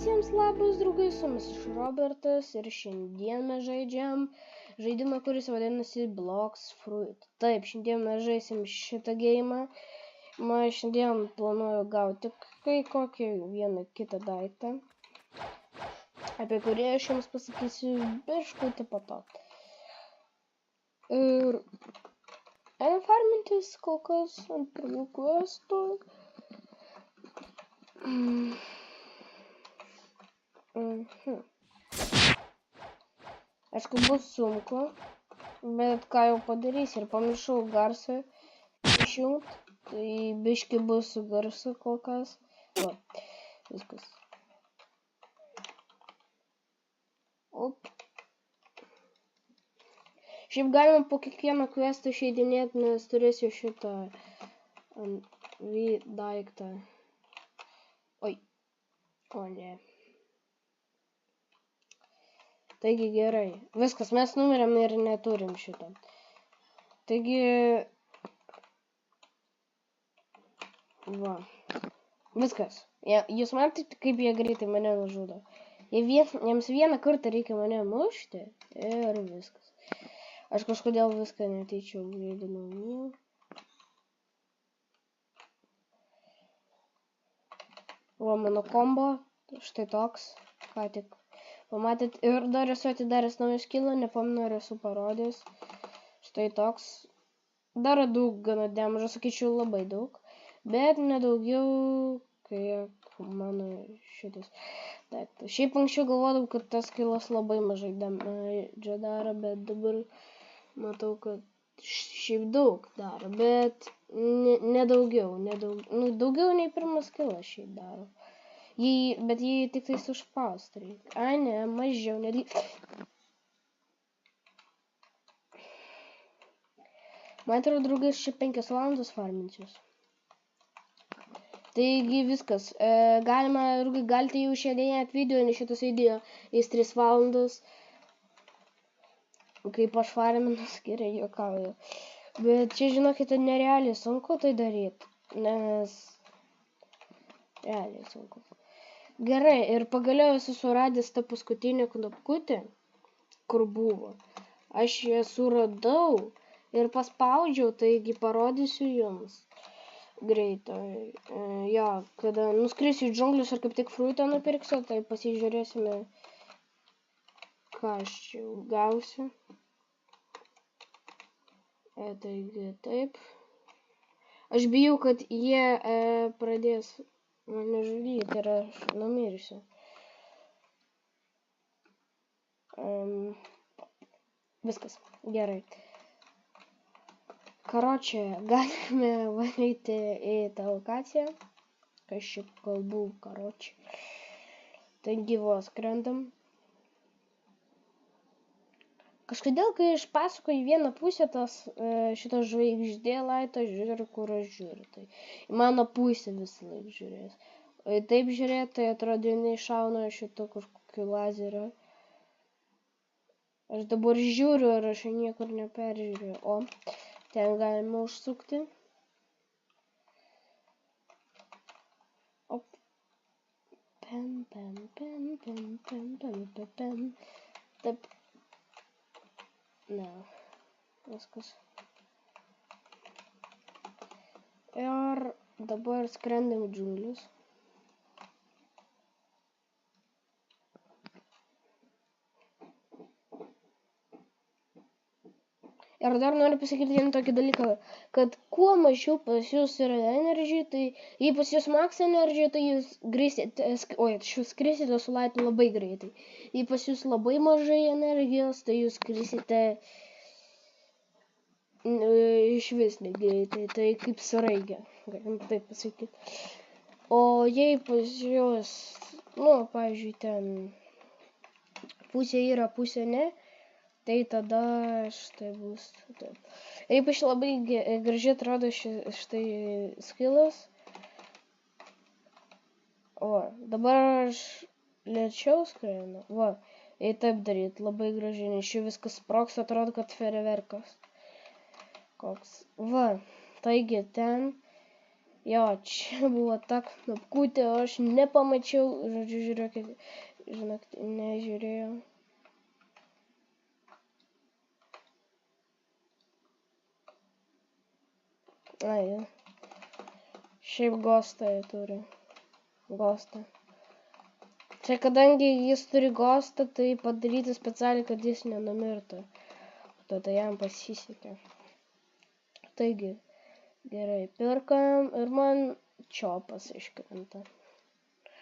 visiems labas draugai, su jumis Robertas ir šiandien mes žaidžiam žaidimą, kuris vadinasi Blox Fruit. Taip, šiandien mes žaisim šitą geimą. Man šiandien planuoju gauti kokį vieną kitą daiktą, apie kurį aš jums pasakysiu biškutį po to. Ir farmintis kol kas ant pirmų questų. Aišku, bus sunku, bet ką jau padarys, ir pamiršau garsą išjungti, tai biški bus su garsu kol kas. Va, viskas. Op. Šiaip galima po kiekvieną questą išeidinėti, nes turėsiu šitą daiktą. Oi. O ne. Taigi gerai. Viskas, mes numirėm ir neturim šito. Taigi... Va. Viskas. Jūs matėte, kaip jie greitai mane nužudo. Jiems vieną kartą reikia mane mušti ir viskas. Aš kažkodėl viską netyčiau greitinau. Va, mano kombo. Štai toks. Ką tik pamatėt. Ir dar esu atidaręs naują skillą, nepamenu, ar esu parodęs. Štai toks. Daro daug gana damažo, sakyčiau, labai daug. Bet nedaugiau, kaip mano šitas daiktas. Šiaip anksčiau galvodavau, kad tas skillas labai mažai damažo daro, bet dabar matau, kad šiaip daug daro. Bet nedaugiau, daugiau nei pirmas skillas šiaip daro. Bet jį tik tai užspaust reikia. Ai ne, mažiau, netgi. Man atrodo, draugai, šiaip 5 valandas farminsius. Taigi viskas. Galite jau išėdėnėt video, nes šitas video jis 3 valandas. Kaip aš farminas, gerai juokauju. Bet čia, žinokite, nerealiai sunku tai daryti. Nes... realiai sunku. Gerai, ir pagaliau esu suradęs tą paskutinę knopkutę, kur buvo. Aš ją suradau ir paspaudžiau, taigi parodysiu jums greitai. Jo, kada nuskrisiu į džunglius ir kaip tik fruitą nupirksiu, tai pasižiūrėsime, ką aš čia gausiu. Taigi taip. Aš bijau, kad jie pradės mane žudyti ir aš numirsiu. Viskas, gerai. Karočią, galime valyti į tą lokaciją. Kai aš šiaip kalbu, karočią. Taigi vos skrendam. Kažkodėl, kai aš pasakoju į vieną pusę, šitas žvaigždė laito žiūri, kur aš žiūriu. Tai į mano pusę visą laiką žiūrės. O į taip žiūrėti, tai atrodo, jinai šauna šito kažkokio lazerio. Aš dabar žiūriu ir aš niekur neperžiūriu. O, ten galima užsukti. Op. Taip. Ne, viskas. Ir dabar skrendam į džunglius. Ir dar noriu pasakyti vieną tokį dalyką, kad kuo mažiau pas jūs yra energy, tai jei pas jūs max energy, tai jūs skrisite su laitu labai greitai. Jei pas jūs labai mažai energijos, tai jūs skrisite iš vis negreitai, tai kaip sraigė, galim taip pasakyti. O jei pas jūs, pavyzdžiui, ten pusė yra, pusė ne, tai tada štai bus taip. Ypač labai gražiai atrodo štai skillas. O, dabar aš lėčiau skrendu. Va, jei taip daryti, labai gražiai, nes čia viskas sprogs, atrodo, kad fejerverkas. Koks. Va, taigi ten Jo, čia buvo tak apkūtė, aš nepamačiau, žodžiu, žiūrėkit, žinok, nežiūrėjau. Ai, šiaip gostą turi. Gostą. Čia kadangi jis turi gostą, tai padaryti specialiai, kad jis nenumirtų. Tada jam pasisekė. Taigi, gerai, pirkam ir man čiopas iškrenta.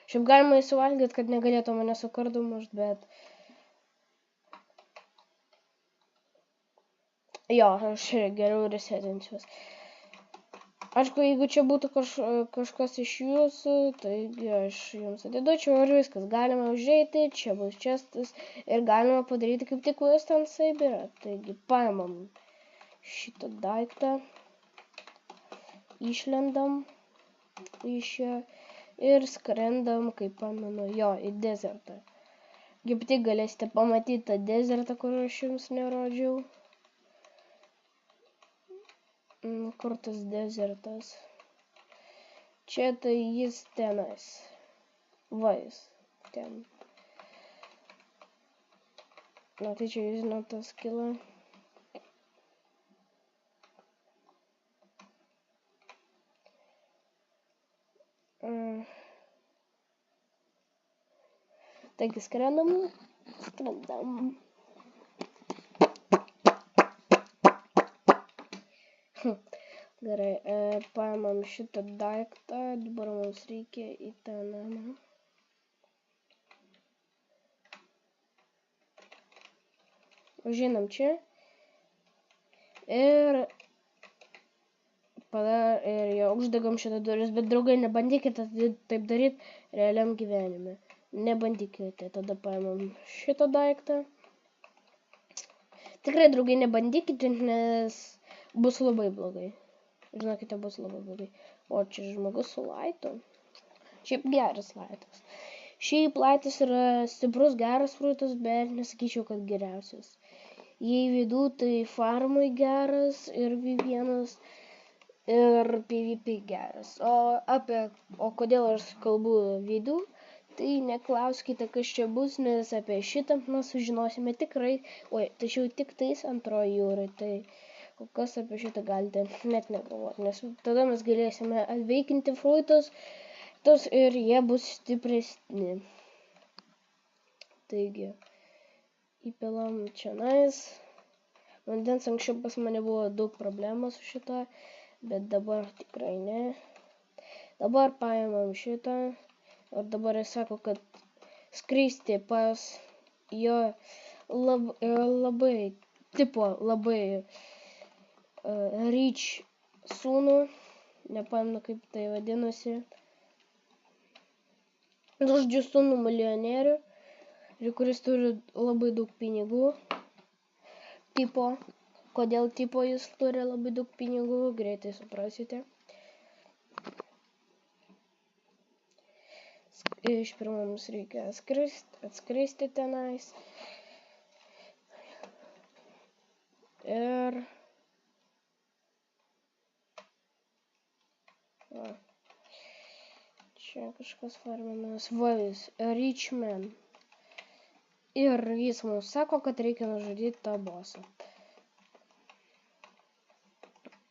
Šiaip galima įsivalgyti, kad negalėtų mane su kardu mušt, bet... Jo, aš geriau resetinsiuos. Aišku, jeigu čia būtų kažkas iš jūsų, taigi aš jums atiduočiau ir viskas. Galima užeiti, čia bus čestas ir galima padaryti kaip tik Western Cyberą. Taigi paimam šitą daiktą, išlendam iš jo ir skrendam, kaip pamenu, jo, į dezertą. Kaip tik galėsite pamatyti tą dezertą, kur aš jums nerodžiau. Kur tas dezertas? Čia tai jis tenais. Va jis ten. Na tai čia jūs žinot tas kilo. Taigi skrendam. Gerai, paimam šitą daiktą, dabar mums reikia į tą namą. Užeinam čia. Ir jau uždegam šitą duris, bet draugai nebandykite taip daryti realiam gyvenime. Nebandykite, tada paimam šitą daiktą. Tikrai draugai nebandykite, nes bus labai blogai. Žinokite, bus labai blogai. O čia žmogus su laitu. Šiaip geras laitas. Šiaip laitas yra stiprus, geras fruitas, bet nesakyčiau, kad geriausias. Jei vidų, tai farmui geras ir V1 ir PvP geras. O kodėl aš kalbu vidų, tai neklauskite, kas čia bus, nes apie šitą mes sužinosime tikrai, tačiau tik tais antroji jūrai, tai kol kas apie šitą galite net negalvoti, nes tada mes galėsime atveikinti fruitus ir jie bus stipresni. Taigi, įpilam čionais. Vandens anksčiau pas mane buvo daug problemų su šito, bet dabar tikrai ne. Dabar paimam šitą. Ir dabar jis sako, kad skristi pas jo labai Rich sūnų. Nepamenu, kaip tai vadinosi. Žodžiu, sūnų milijonierių, kuris turi labai daug pinigų. Kodėl jis turi labai daug pinigų, greitai suprasite. Iš pirmo mums reikia atskristi tenais. Ir... Čia kažkas farminas. Vais, Richman. Ir jis mums sako, kad reikia nužudyti tą bosą.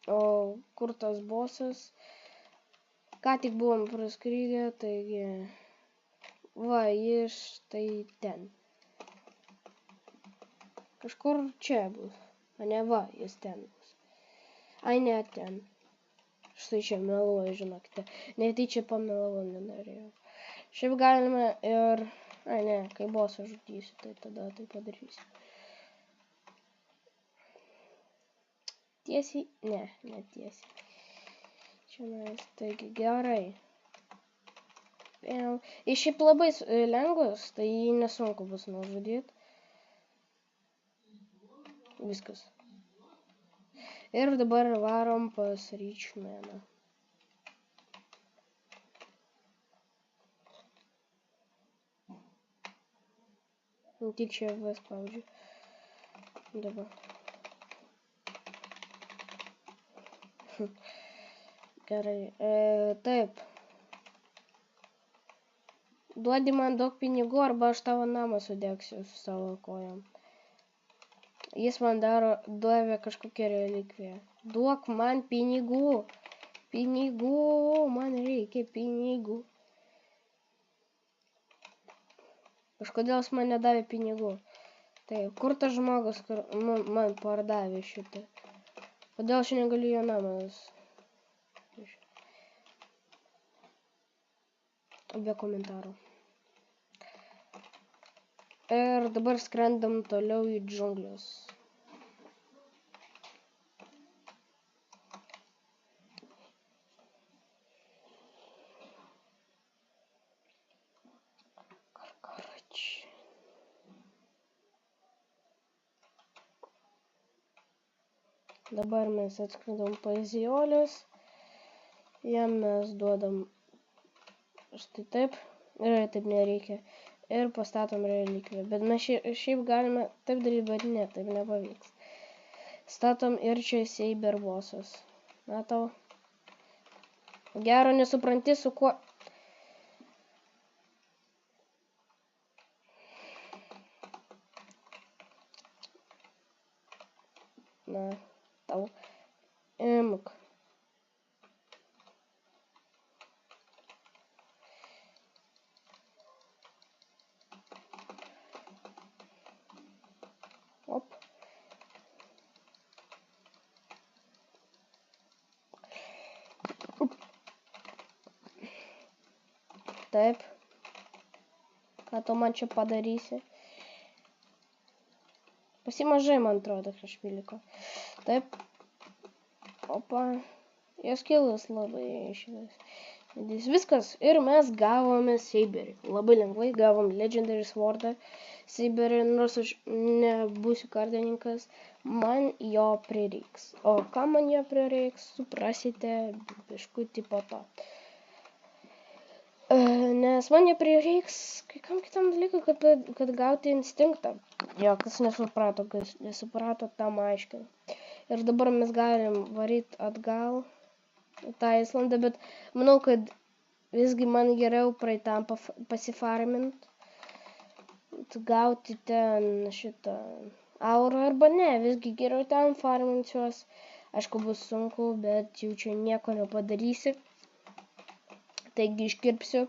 O kur tas bosas? Ką tik buvom praskridę, taigi... Va, jis tai ten. Kažkur čia bus. A ne, va, jis ten bus. Ai, ne, ten. Štai čia meluoju, žinokite. Netyčia pamelavau, nenorėjau. Šiaip galime ir... Ai, ne, kai bosą žudysiu, tai tada tai padarysiu. Tiesiai? Ne, netiesiai. Čia mes, taigi gerai. Jis šiaip labai lengvas, tai jį nesunku bus nužudyti. Viskas. Ir dabar varom pas Richmaną. Tik čia V spaudžiu. Dabar. Gerai. Taip. Duodi man daug pinigų, arba aš tavo namą sudegsiu su savo kojom. Jis man duovė kažkokią relikviją. Duok man pinigų. Pinigų. Man reikia pinigų. Kažkodėl jis man nedavė pinigų. Taip, kur tas žmogus, kur man pardavė šitą? Kodėl aš negaliu jo namas? Be komentarų. Ir dabar skrendam toliau į džunglius. Dabar mes atskrendam paizijolės. Jam mes duodam štai taip. Ir taip nereikia. Ir pastatom relikviją. Bet mes šiaip galime taip daryti, bet ne, taip nepavyks. Statom ir čia Saber bossas. Matau. Gero nesupranti su kuo. Na, tau. Imk. Op. Taip. Ką tu man čia padarysi? Pasimažai, man atrodo, kažkaip liko. Taip. Opa. Jos kilas labai šitas. Viskas. Ir mes gavome Saberį. Labai lengvai gavom Legendary Swordą. Saberį, nors aš nebūsiu kardininkas, man jo prireiks. O ką man jo prireiks, suprasite biškutį po to. Nes man jo prireiks kai kam kitam dalykui, kad gauti instinktą. Jo, kas nesuprato, tam aiškinu. Ir dabar mes galim varyti atgal į tą Islandą, bet manau, kad visgi man geriau praeitam pasifarmint. Gauti ten šitą aurą arba ne, visgi geriau ten farminsiuos. Aišku, bus sunku, bet jau čia nieko nepadarysi. Taigi iškirpsiu.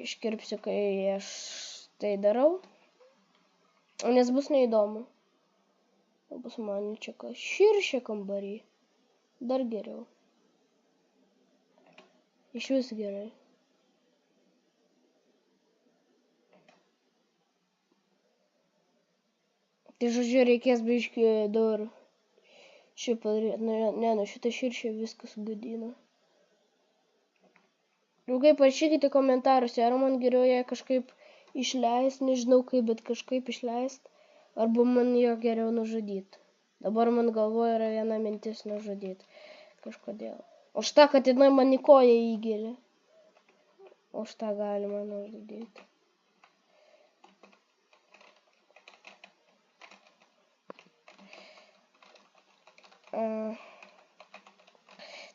Iškirpsiu, kai aš tai darau. Nes bus neįdomu. Bus man čia širšė kambarį. Dar geriau. Iš vis gerai. Tai žodžiu, reikės biškį dar šį padaryti. Ne, šitą širšę viskas gadina. Draugai, parašykite komentaruose, ar man geriau ją kažkaip išleist, nežinau kaip, bet kažkaip išleist, arba man jo geriau nužudyti. Dabar man galvoje yra viena mintis nužudyti kažkodėl. Už tą, kad jinai man į koją įgėlė. Už tą galima nužudyti.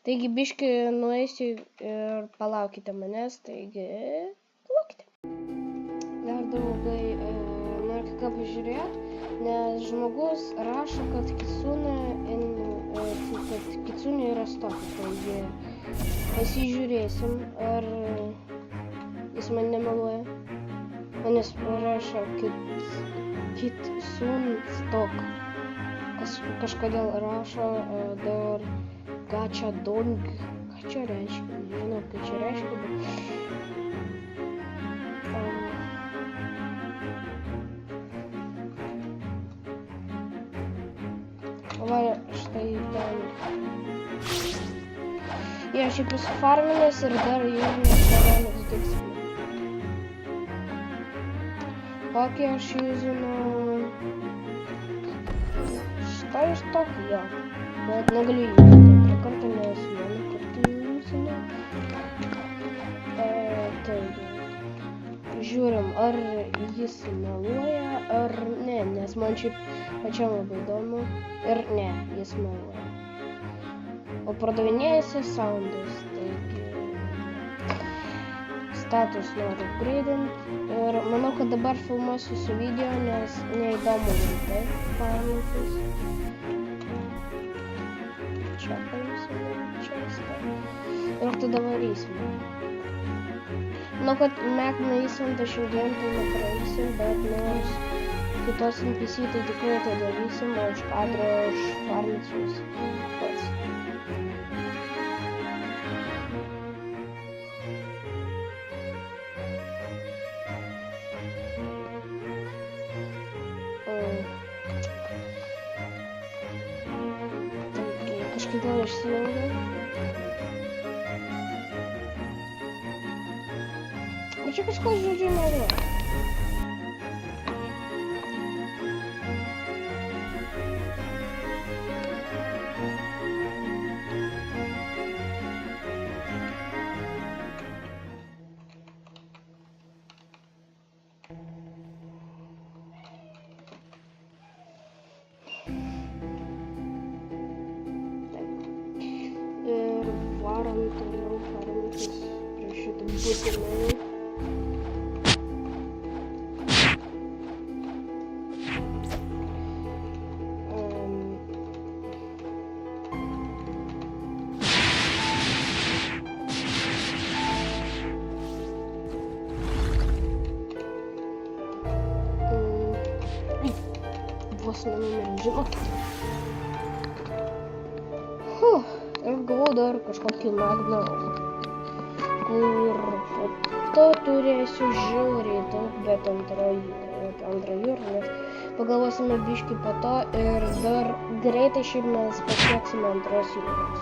Taigi biškį nueisiu ir palaukite manęs, taigi palaukite. Dar draugai, noriu ką pažiūrėti, nes žmogus rašo, kad kitsune yra stoka, taigi pasižiūrėsim, ar jis man nemeluoja. Manęs rašo kitsune stoka. Kažkodėl rašo dar gacha dong. Ką čia reiškia? Nežinau, ką čia reiškia, bet... Va, štai ten. Jie šiaip sufarminęs ir dar jau nesaranės diksime. Kokį aš jūzinu... Štai iš tokį, jo. Bet negaliu jūzinu. Antrą kartą nes vieną kartą jūzinu. Taigi. Žiūrim, ar jis meluoja, ar ne, nes man šiaip pačiam labai įdomu. Ir ne, jis meluoja. O pardavinėjasi soundus, taigi status noriu upgrade'int ir manau, kad dabar filmuosiu su video, nes neįdomu rimtai farmintis. Čia paimsime, čia stą. Ir tada varysime. Manau, kad Mac nueisim 10 tai nepraeisim, bet nors kitos NPC tai tikrai tai darysim, o už kadro aš farminsiuos pats. Kažkaip gal išsijungiau. Bet čia kažkas žodžiu nėra. Ir varom toliau farmintis prie šitą būtinai. Vos nenumerį, žinokit. Ir gavau dar kažkokį Magnum, kur po to turėsiu žiauriai daug, bet antrojų, nes pagalvosime biškį po to ir dar greitai šiaip mes pasieksime antros jūros.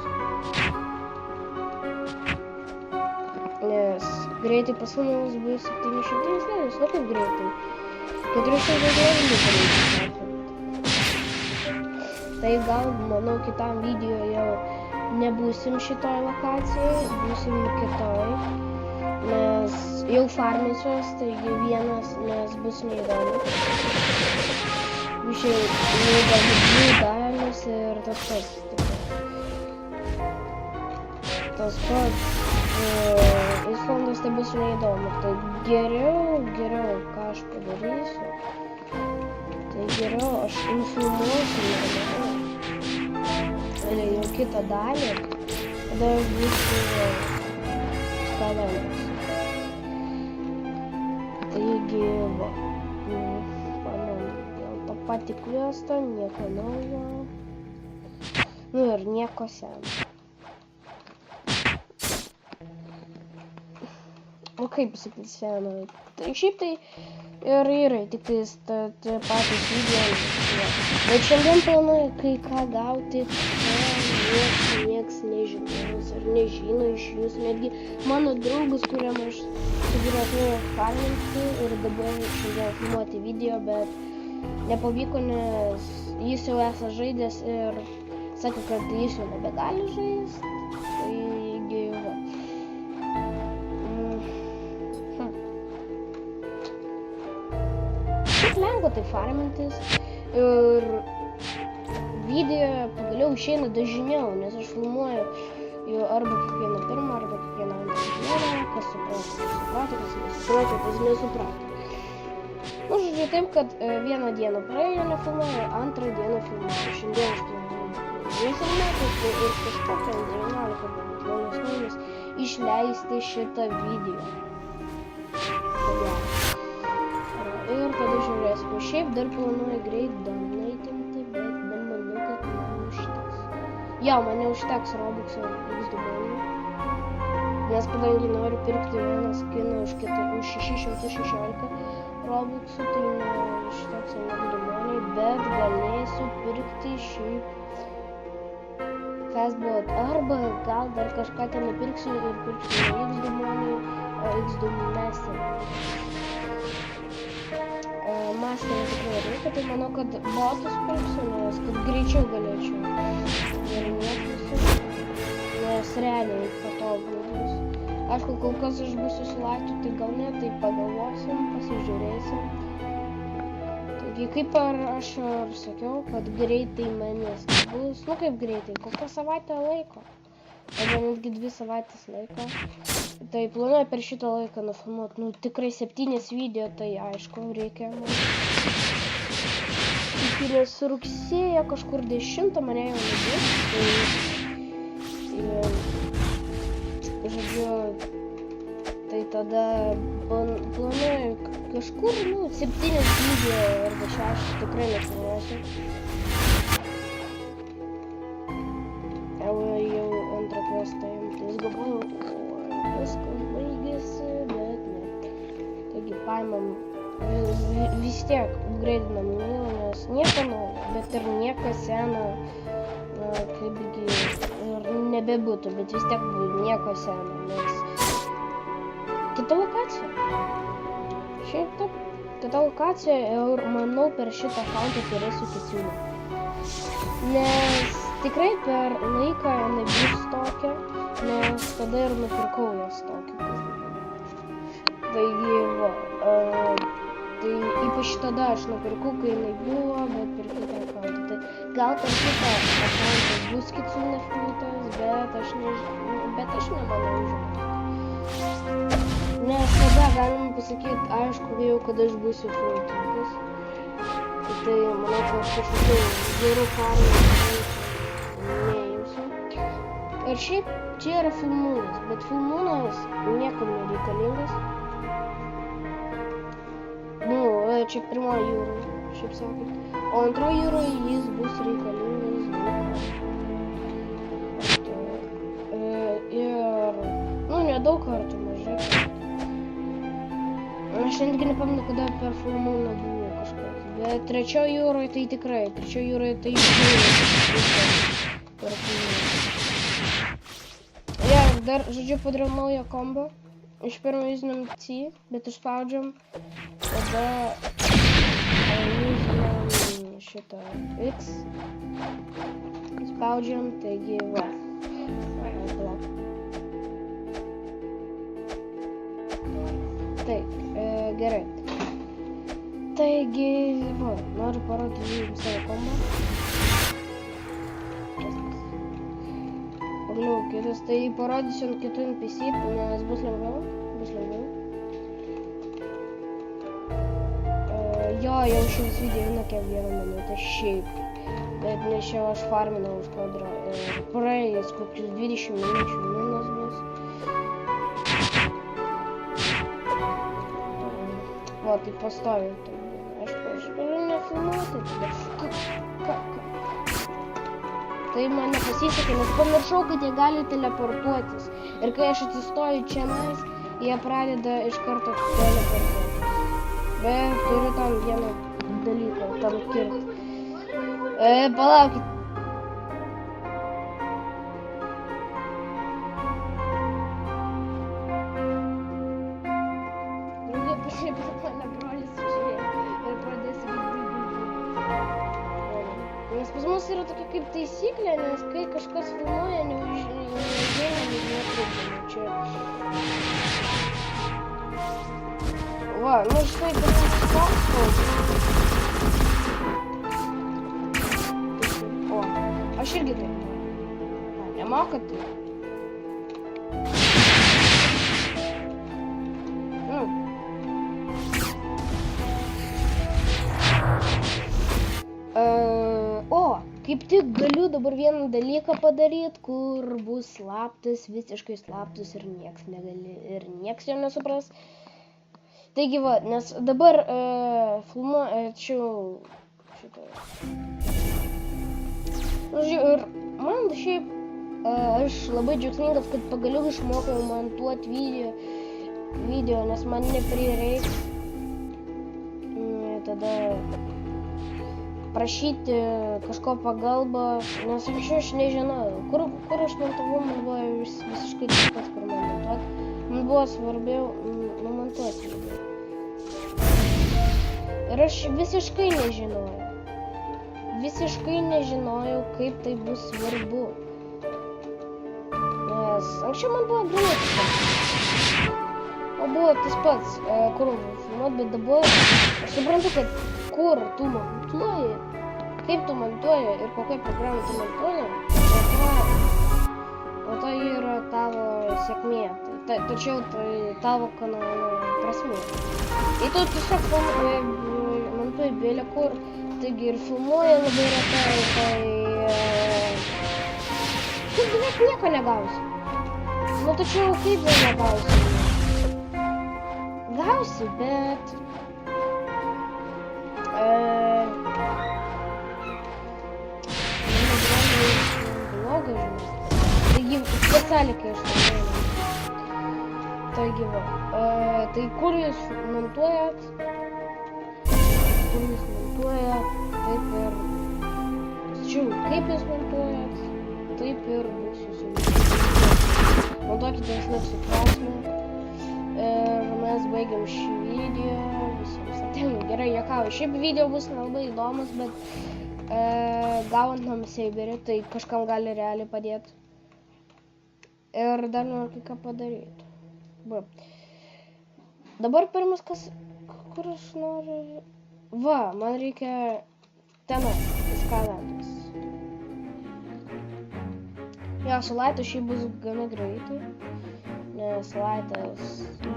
Nes greitai pas mus bus 700 lėlis, nu kaip greitai. 400 lėlis pareikia. Tai gal, manau, kitam video jau nebūsim šitoj lokacijai, būsim kitoj, nes jau farminsiuos, taigi vienas, nes bus neįdomu. Biškai neįdomu davimas ir tas pats. Islandas tai bus neįdomu, tai geriau, ką aš padarysiu. Tai geriau, aš infilmuosiu jau kitą dalį, tada aš būsiu Skalendas. Taigi, va, manau, dėl to pati kvestą, nieko naujo, nu ir nieko seno. Nu kaip sakyti seno, tai šiaip tai ir yra, tik tais patys video. Bet šiandien planuoju kai ką gauti, nieks nežinos ar nežino iš jūsų, netgi mano draugus, kuriam aš sugrįžau farminti ir dabar šiandien filmuoti video, bet nepavyko, nes jis jau esą žaidęs ir sakė, kad jis jau nebegali žaisti, taigi va. Šiaip lengva tai farmintis ir video pagaliau išeina dažniau, nes aš filmuoju jau arba kiekvieną pirmą, arba kiekvieną antrą dieną, kas suprato, kas nesuprato, kas nesuprato. Nu, žodžiu, taip, kad vieną dieną praėjo nefilmuoju, antrą dieną filmuoju. Šiandien aš planuoju filmuoti ir kažkokią 19 valandos išleisti šitą video. Ir tada žiūrėsime. Šiaip dar planuoju greit donaitinti, bet nemanau, kad man užteks. Jo, man neužteks Robuxo X2. Nes kadangi noriu pirkti vieną skiną už 616 Robuxų, tai neužteks X2, bet galėsiu pirkti šiaip Fastbot. Arba gal dar kažką ten nupirksiu ir pirksiu X2, o X2 Master. Masterį tikrai reikia, tai manau, kad botus pirksiu, nes kad greičiau galėčiau varinėtis, nes realiai patogu bus. Aišku, kol kas aš būsiu su laiptu, tai gal ne, tai pagalvosim, pasižiūrėsim. kaip aš ir sakiau, kad greitai manęs bus, nu kaip greitai, kokią savaitę laiko, arba netgi 2 savaitės laiko. Tai planuoju per šitą laiką nufilmuoti, nu tikrai 7 video, tai aišku, reikia man. Nes rugsėjo kažkur 10 mane jau nebus, tai žodžiu, tai tada planuoju kažkur, nu, 7 video arba 6 tikrai nefilmuosiu. Jau antrą klasę imtis galvojau, viskas baigėsi, bet ne. Taigi paimam, vis tiek upgraidinam Nilą, nes nieko naujo, bet ir nieko seno, kaipgi ir nebebūtų, bet vis tiek nieko seno, nes kita lokacija. Šiaip taip, kita lokacija ir manau per šitą šaltą turėsiu tęsimą. Nes tikrai per laiką jinai bus tokia, nes tada ir nupirkau jos tokią. Taigi, va, tai ypač tada aš nupirkau, kai jinai buvo, bet per kitą akantą. Tai gal per šitą akantą bus kitsune filmuotas, bet aš nemanau, žinau. Nes tada galima pasakyti, aišku, jau kada aš būsiu filmuotas. Tai manau, kad aš kažkokiu gerų farmų neimsiu. Ir šiaip čia yra filmūnas, bet filmūnas niekam nereikalingas. Nu, čia pirmoji jūra, šiaip sakant. O antroji jūra jis bus reikalingas. Ir, nu, nedaug kartų mažai. Aš netgi nepamenu, kada per filmūną buvo kažkas. Bet trečioje jūroje tai tikrai, trečioje jūroje tai per filmūną. Ja, dar, žodžiu, padariau naują kombo. Iš pirmo juzinam C, bet išspaudžiam. Tada juzinam šitą X. Spaudžiam, taigi va. Taip, gerai. Taigi, va, noriu parodyti jums savo kombą. Pagaliau kitus, tai parodysiu ant kitų NPC, nes bus lengviau. Jo, jau šis video nukia 1 minutę šiaip. Bet nes čia aš farminau už kadrą. Praėjęs kokius 20 minučių minus bus. Va, tai pastoviai tai būna. Aš galiu nefilmuoti tada. Tai man nepasisekė, nes pamiršau, kad jie gali teleportuotis. Ir kai aš atsistoju čia nais, jie pradeda iš karto teleportuotis. Bet turiu tam vieną dalyką, tam kirti. Palaukit. Nes pas mus yra tokia kaip taisyklė, nes kai kažkas filmuoja, neužėmė, netrukdami čia. Va, nu štai pirmas toks. O, aš irgi taip. Nemoka tai. Kaip tik galiu dabar vieną dalyką padaryti, kur bus slaptas, visiškai slaptas ir nieks negali, ir nieks jo nesupras. Taigi va, nes dabar filmuočiau šitą. Ir man šiaip, aš labai džiaugsmingas, kad pagaliau išmokau montuoti video, nes man neprireiks tada prašyti kažko pagalbą, nes anksčiau aš nežinojau, kur aš montavau, man buvo visiškai tas pats, kur man montuoti. Man buvo svarbiau numontuoti video. Ir aš visiškai nežinojau, kaip tai bus svarbu. Nes anksčiau man buvo grūti. O buvo tas pats, kur filmuoti, bet dabar aš suprantu, kad kur tu montuoji, kaip tu montuoji ir kokią programą tu montuoji, o tai yra tavo sėkmė. Tačiau tai tavo kanalo prasmė. Ir tu tiesiog montuoji bėlė kur, taigi ir filmuoji labai retai, tai tu beveik nieko negausi. Nu tačiau kaip jau negausi? Gausi, bet blogai žinai. Taigi specialiai kai aš norėjau. Taigi va, tai kur jūs montuojat, taip ir, tačiau kaip jūs montuojat, taip ir bus jūsų video. Montuokite išliks su prasme. Ir mes baigiam šį video. Visiems atėjom. Gerai, juokauju. Šiaip video bus nelabai įdomus, bet gaunant nam seiberį, tai kažkam gali realiai padėti. Ir dar noriu kai ką padaryti. Dabar pirmas, kur aš noriu... Va, man reikia tenai, skalantis. Jo, su laitu šiaip bus gana greitai. Nes laitas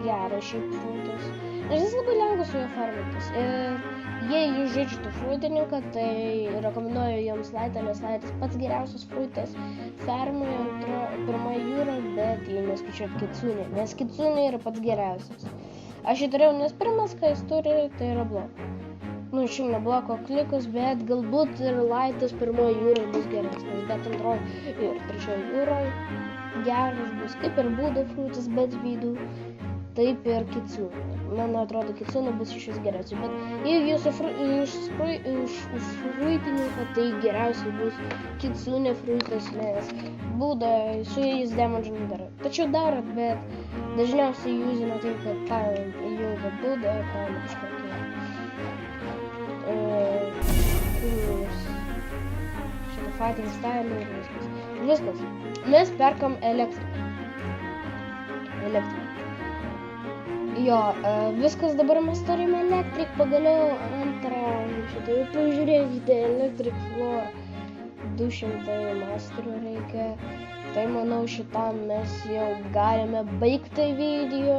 geras šiaip fruitas. Nes jis labai lengvas su juo farmintis. Ir jei jūs žaidžiate fruitininką, tai rekomenduoju jums laitą, nes laitas pats geriausias fruitas. Fermoje pirma jūra, bet jei neskaičiuot kitsūnį, nes kitsūnį yra pats geriausias. Aš jį turėjau, nes pirmas, ką jis turi, tai yra bloko. Nu, šiaip ne bloko klikus, bet galbūt ir laitas pirmoje jūroje bus geresnis, bet antroje ir trečioje jūroje geras bus, kaip ir būdo fruitas, bet vidų, taip ir kitsūnė. Man atrodo, kitsūnė bus iš vis geriausiai, bet jeigu jūs už fruitininką, tai geriausiai bus kitsūnė fruitas, nes būdą su jais damage nedaro. Tačiau darot, bet dažniausiai jūzina taip, kad paėmėm įjungą būdą ir paėmėm kažkokį. Šitą fighting style ir viskas. Viskas. Mes perkam elektriką. Jo, viskas dabar mes turime elektrik, pagaliau antrą. Šitą jau pažiūrėkite, electric floor. 200 masterų reikia. Tai manau šitam mes jau galime baigti video.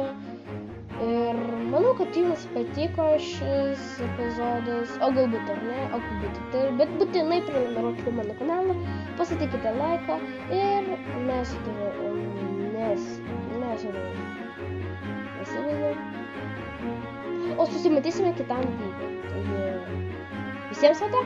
Ir manau, kad jums patiko šis epizodas, o galbūt ar ne, o galbūt tai, bet būtinai prenumeruokite mano kanalą, pasitikite laiką ir mes o susimatysime kitam video. Taigi, visiems ate?